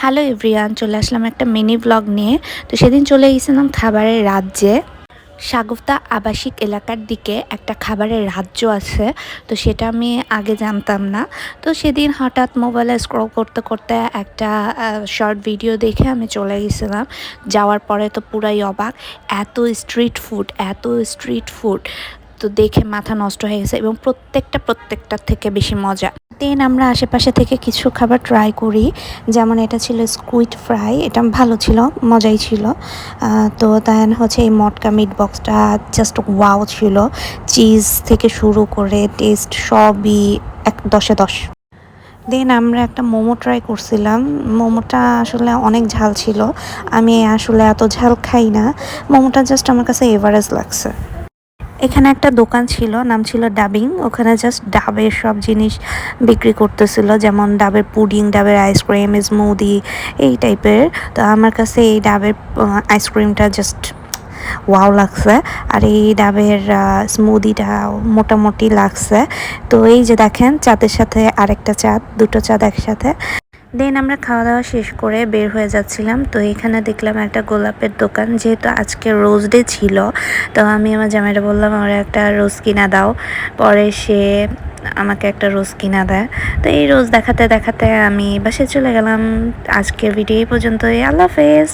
Hello everyone, চলে আসলাম একটা mini blog নিয়ে। তো সেদিন চলে গেছিলাম খাবারের রাজ্যে। শাগুফতা আবাসিক এলাকার দিকে একটা খাবারের রাজ্য আছে, তো সেটা আমি আগে জানতাম না। তো সেদিন হঠাৎ মোবাইলে স্ক্রল করতে করতে একটা শর্ট ভিডিও দেখে আমি চলে গেছিলাম। যাওয়ার পরে তো পুরাই অবাক, এত স্ট্রিট ফুড তো দেখে মাথা নষ্ট হয়ে গেছে, এবং প্রত্যেকটার থেকে বেশি মজা। দেন আমরা আশেপাশে থেকে কিছু খাবার ট্রাই করি, যেমন এটা ছিল স্কুইড ফ্রাই, এটা ভালো ছিল, মজাই ছিল। তো দেন হচ্ছে এই মটকা মিট বক্সটা জাস্ট ওয়াও ছিল, চিজ থেকে শুরু করে টেস্ট সবই 10-এ 10। দেন আমরা একটা মোমো ট্রাই করছিলাম। মোমোটা আসলে অনেক ঝাল ছিল, আমি আসলে এত ঝাল খাই না। মোমোটা জাস্ট আমার কাছে এভারেজ লাগছে। এখানে একটা দোকান ছিল, নাম ছিল ডাবিং। ওখানে জাস্ট ডাবের সব জিনিস বিক্রি করতেছিল, যেমন ডাবের পুডিং, ডাবের আইসক্রিম, স্মুদি, এই টাইপের। তো আমার কাছে এই ডাবের আইসক্রিমটা জাস্ট ওয়াও লাগছে, আর এই ডাবের স্মুদিটা মোটামুটি লাগছে। তো এই যে দেখেন, চাঁদের সাথে আরেকটা চাঁদ, দুটো চাঁদ একসাথে। দেন আমরা খাওয়া দাওয়া শেষ করে বের হয়ে যাচ্ছিলাম। তো এখানে দেখলাম একটা গোলাপের দোকান, যেহেতু আজকে রোজ ডে ছিল, তো আমি আমার জামাইটা বললাম আমার একটা রোজ কিনা দাও। পরে সে আমাকে একটা রোজ কিনা দেয়। তো এই রোজ দেখাতে দেখাতে আমি বাসায় চলে গেলাম। আজকের ভিডিও এই পর্যন্তই। আল্লাহ হাফেজ।